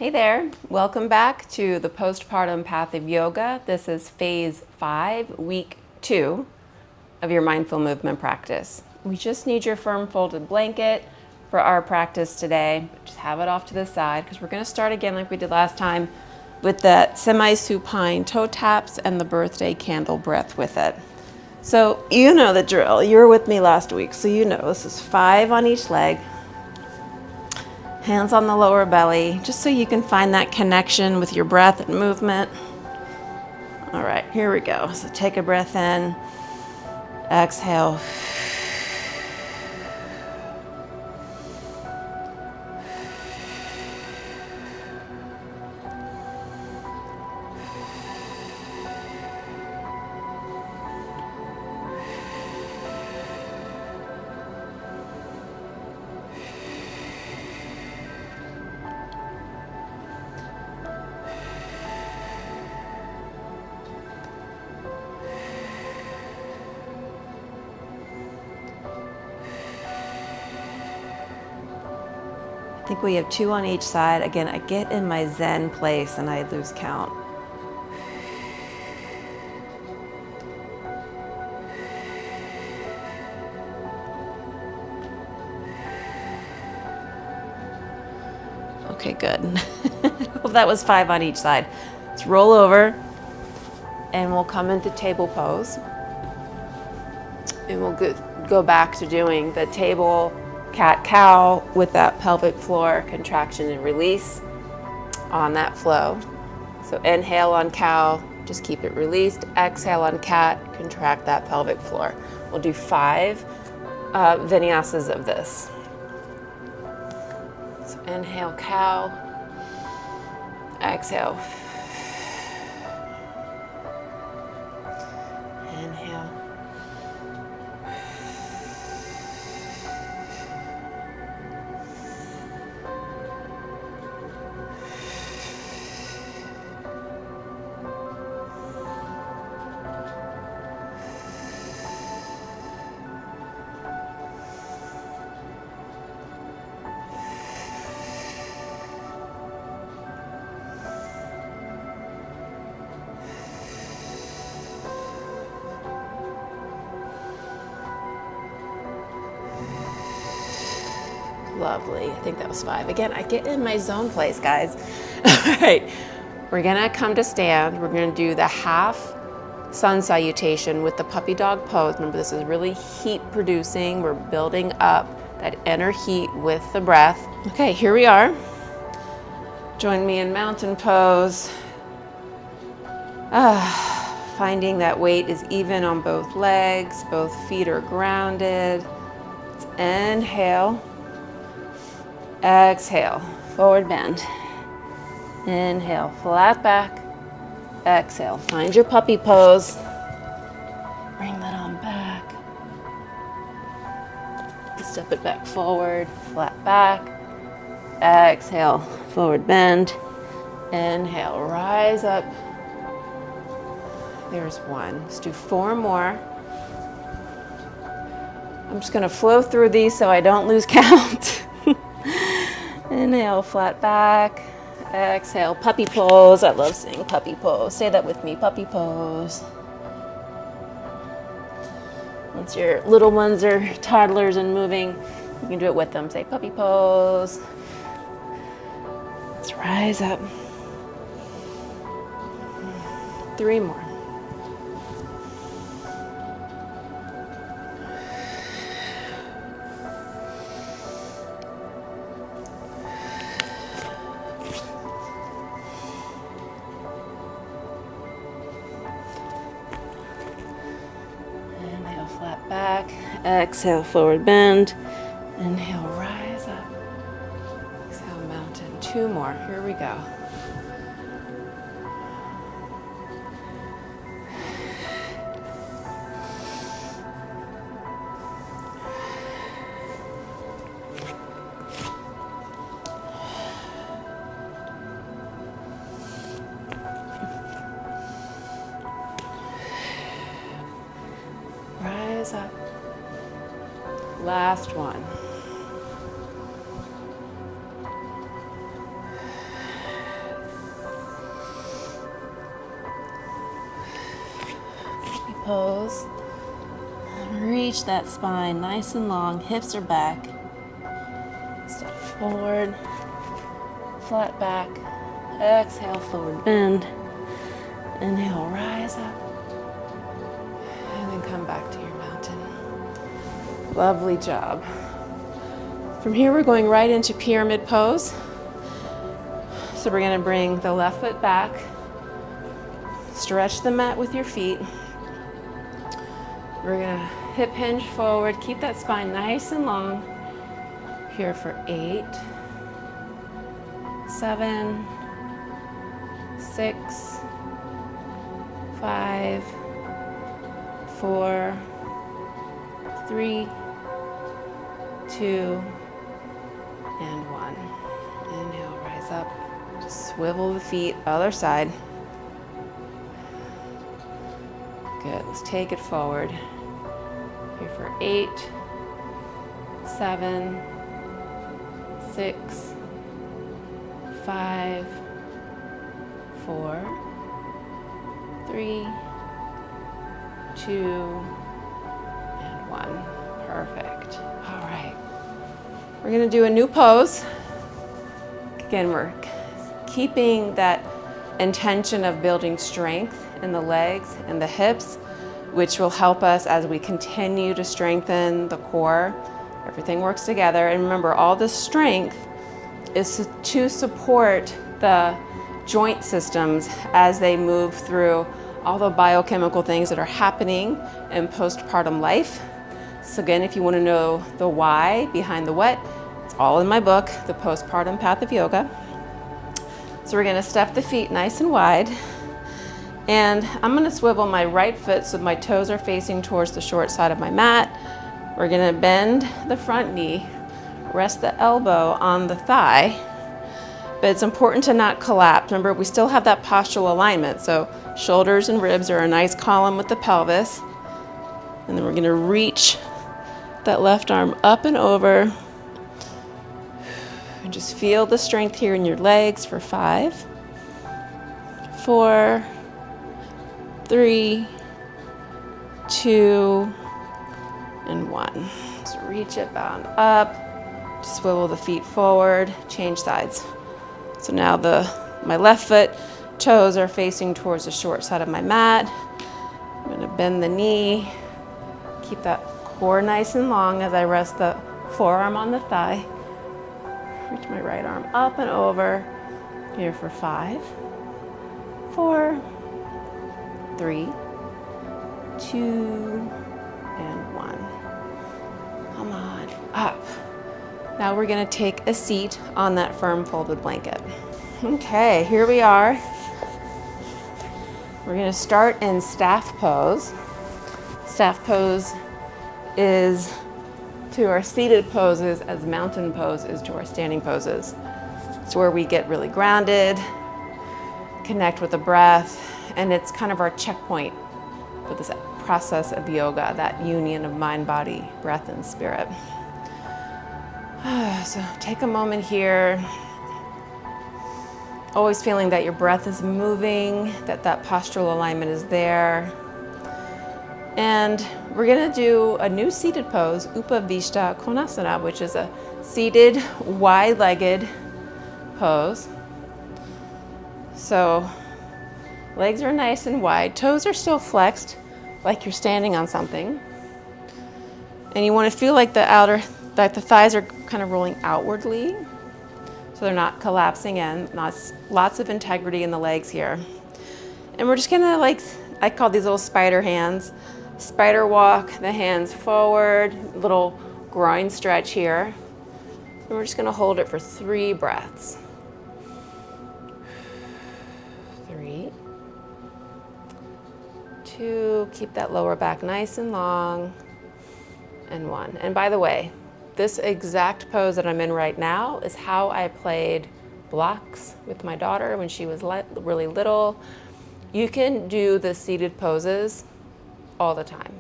Hey there, welcome back to the Postpartum Path of Yoga. This is phase 5, week 2 of your mindful movement practice. We just need your firm folded blanket for our practice today. Just have it off to the side because we're going to start again like we did last time with the Semi-Supine Toe Taps and the birthday candle breath with it. So you know the drill. You were with me last week, so you know this is 5 on each leg. Hands on the lower belly, just so you can find that connection with your breath and movement. All right, here we go. So take a breath in, exhale. I think we have 2 on each side. Again, I get in my Zen place and I lose count. Okay, good. Well, that was 5 on each side. Let's roll over and we'll come into table pose. And we'll go back to doing the table cat-cow with that pelvic floor contraction and release on that flow. So inhale on cow, just keep it released. Exhale on cat, contract that pelvic floor. We'll do 5 vinyasas of this. So inhale cow, exhale. Inhale. Lovely. I think that was 5. Again, I get in my zone place, guys. All right. We're going to come to stand. We're going to do the half sun salutation with the puppy dog pose. Remember, this is really heat producing. We're building up that inner heat with the breath. Okay, here we are. Join me in mountain pose. Finding that weight is even on both legs. Both feet are grounded. Let's inhale. Exhale, forward bend. Inhale, flat back. Exhale, find your puppy pose. Bring that on back. Step it back forward, flat back. Exhale, forward bend. Inhale, rise up. There's 1. Let's do 4 more. I'm just going to flow through these so I don't lose count. Inhale, flat back. Exhale, puppy pose. I love saying puppy pose. Say that with me, puppy pose. Once your little ones are toddlers and moving, you can do it with them. Say puppy pose. Let's rise up. 3 more. Flat back, exhale, forward bend, inhale, rise up, exhale, mountain. 2 more, here we go. Up. Last one. pose. Reach that spine nice and long, hips are back. Step forward, flat back. Exhale, forward bend. Inhale, rise up. And then come back to your mountain. Lovely job. From here, we're going right into pyramid pose. So we're going to bring the left foot back. Stretch the mat with your feet. We're going to hip hinge forward. Keep that spine nice and long. Here for 8, 7, 6, 5, 4, 3, 2, and 1. Inhale, rise up. Just swivel the feet, other side. Good, let's take it forward. Here for 8, 7, 6, 5, 4, 3, 2, and 1. Perfect. All right. We're going to do a new pose. Again, we're keeping that intention of building strength in the legs and the hips, which will help us as we continue to strengthen the core. Everything works together. And remember, all this strength is to support the joint systems as they move through all the biochemical things that are happening in postpartum life. So again, if you want to know the why behind the what, it's all in my book, The Postpartum Path of Yoga. So we're going to step the feet nice and wide. And I'm going to swivel my right foot so my toes are facing towards the short side of my mat. We're going to bend the front knee, rest the elbow on the thigh. But it's important to not collapse. Remember, we still have that postural alignment. So shoulders and ribs are a nice column with the pelvis. And then we're going to reach that left arm up and over. And just feel the strength here in your legs for 5, 4, 3, 2, and 1. So reach it, bound up. Just swivel the feet forward, change sides. So now my left foot toes are facing towards the short side of my mat. I'm going to bend the knee. Keep that core nice and long as I rest the forearm on the thigh. Reach my right arm up and over. Here for 5, 4, 3, 2, and 1. Come on, up. Now we're going to take a seat on that firm folded blanket. Okay, here we are. We're going to start in staff pose. Staff pose is to our seated poses as mountain pose is to our standing poses. It's where we get really grounded, connect with the breath, and it's kind of our checkpoint for this process of yoga, that union of mind, body, breath, and spirit. So take a moment here, always feeling that your breath is moving, that postural alignment is there. And we're gonna do a new seated pose, Upavishta Konasana, which is a seated, wide-legged pose. So legs are nice and wide, toes are still flexed, like you're standing on something. And you wanna feel like the thighs are kind of rolling outwardly, so they're not collapsing in. Lots of integrity in the legs here. And we're just gonna, I call these little spider hands. Spider walk, the hands forward, little groin stretch here. And we're just gonna hold it for 3 breaths. 3, 2, keep that lower back nice and long, and 1. And by the way, this exact pose that I'm in right now is how I played blocks with my daughter when she was really little. You can do the seated poses all the time.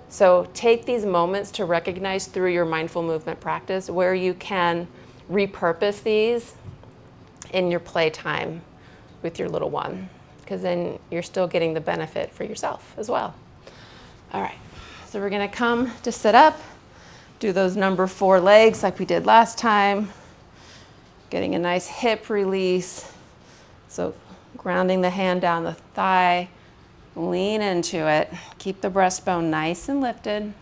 So take these moments to recognize through your mindful movement practice where you can repurpose these in your playtime with your little one, because then you're still getting the benefit for yourself as well. All right, so we're gonna come to sit up, do those number 4 legs like we did last time, getting a nice hip release. So grounding the hand down the thigh, lean into it, keep the breastbone nice and lifted.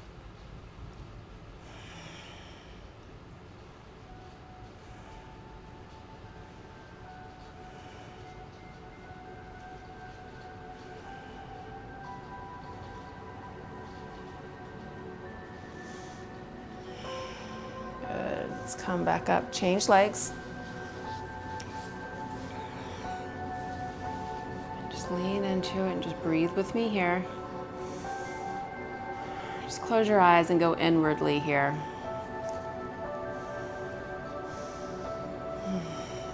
Let's come back up, change legs. Just lean into it and just breathe with me here. Just close your eyes and go inwardly here.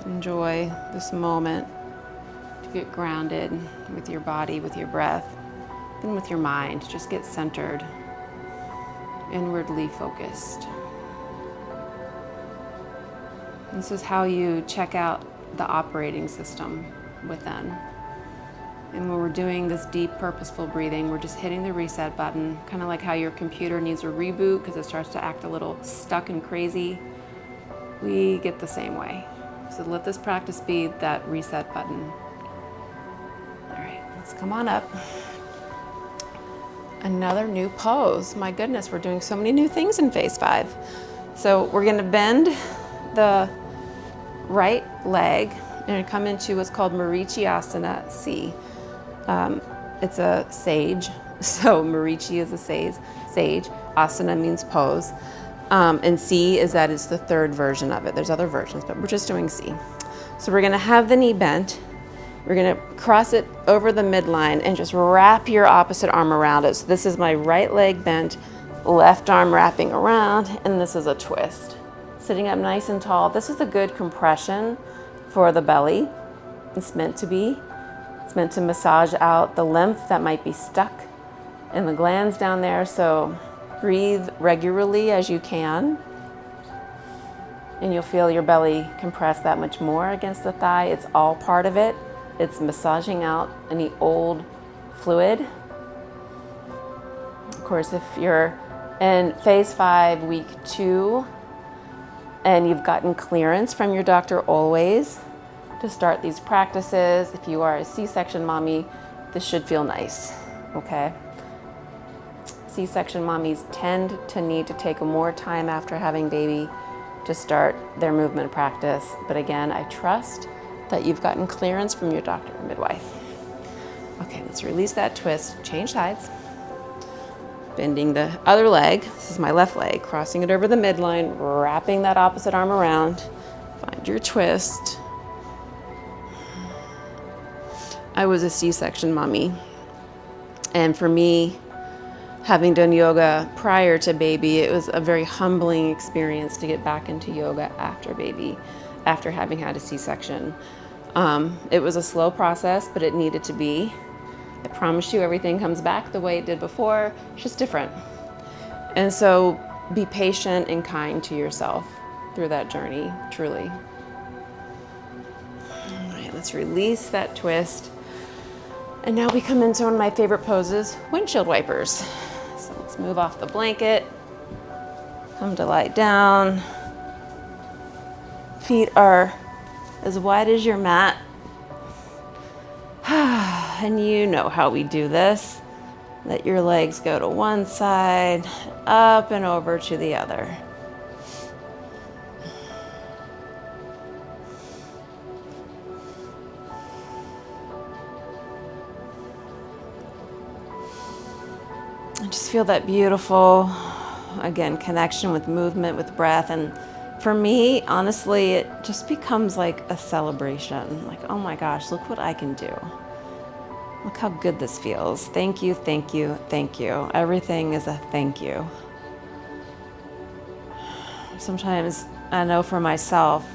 Enjoy this moment to get grounded with your body, with your breath, and with your mind. Just get centered, inwardly focused. This is how you check out the operating system within. And when we're doing this deep, purposeful breathing, we're just hitting the reset button, kind of like how your computer needs a reboot because it starts to act a little stuck and crazy. We get the same way. So let this practice be that reset button. All right, let's come on up. Another new pose. My goodness, we're doing so many new things in phase 5. So we're gonna bend the right leg and come into what's called Marchi Asana C. It's a sage, so Marchi is a sage. Asana means pose. And C is that it's the third version of it. There's other versions, but we're just doing C. So we're gonna have the knee bent. We're gonna cross it over the midline and just wrap your opposite arm around it. So this is my right leg bent, left arm wrapping around, and this is a twist. Sitting up nice and tall. This is a good compression for the belly. It's meant to be. It's meant to massage out the lymph that might be stuck in the glands down there. So breathe regularly as you can. And you'll feel your belly compress that much more against the thigh. It's all part of it. It's massaging out any old fluid. Of course, if you're in phase 5, week 2, and you've gotten clearance from your doctor always to start these practices, if you are a C-section mommy, this should feel nice, okay? C-section mommies tend to need to take more time after having baby to start their movement practice. But again, I trust that you've gotten clearance from your doctor or midwife. Okay, let's release that twist, change sides. Bending the other leg, this is my left leg, crossing it over the midline, wrapping that opposite arm around. Find your twist. I was a C-section mommy, and for me, having done yoga prior to baby, it was a very humbling experience to get back into yoga after baby, after having had a C-section. It was a slow process, but it needed to be. I promise you everything comes back the way it did before, it's just different. And so be patient and kind to yourself through that journey, truly. All right, let's release that twist. And now we come into one of my favorite poses, windshield wipers. So let's move off the blanket, come to lie down. Feet are as wide as your mat. And you know how we do this. Let your legs go to one side, up and over to the other. And just feel that beautiful, again, connection with movement, with breath. And for me, honestly, it just becomes like a celebration. Like, oh my gosh, look what I can do. Look how good this feels. Thank you, thank you, thank you. Everything is a thank you. Sometimes I know for myself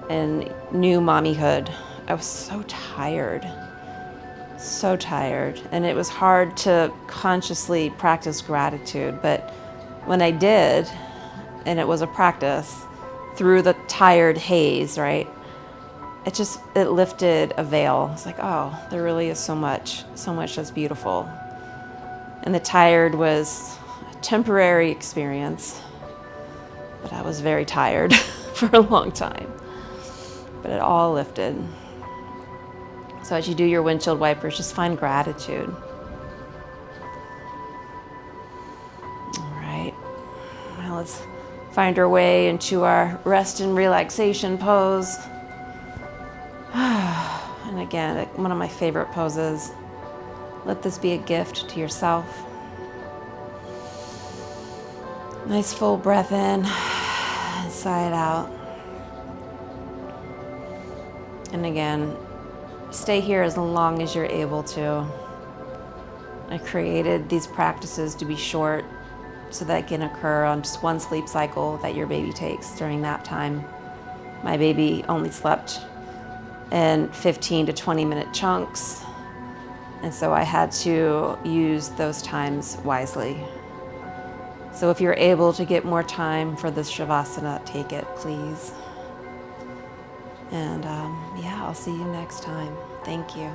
in new mommyhood, I was so tired, and it was hard to consciously practice gratitude. But when I did, and it was a practice through the tired haze, right? It lifted a veil. It's like, oh, there really is so much that's beautiful. And the tired was a temporary experience, but I was very tired for a long time. But it all lifted. So as you do your windshield wipers, just find gratitude. All right. Now let's find our way into our rest and relaxation pose. And again, one of my favorite poses. Let this be a gift to yourself. Nice full breath in, and sigh it out. And again, stay here as long as you're able to. I created these practices to be short so that it can occur on just one sleep cycle that your baby takes during nap time. My baby only slept in 15 to 20 minute chunks, and so I had to use those times wisely. So if you're able to get more time for this Shavasana, take it, please. And yeah, I'll see you next time. Thank you.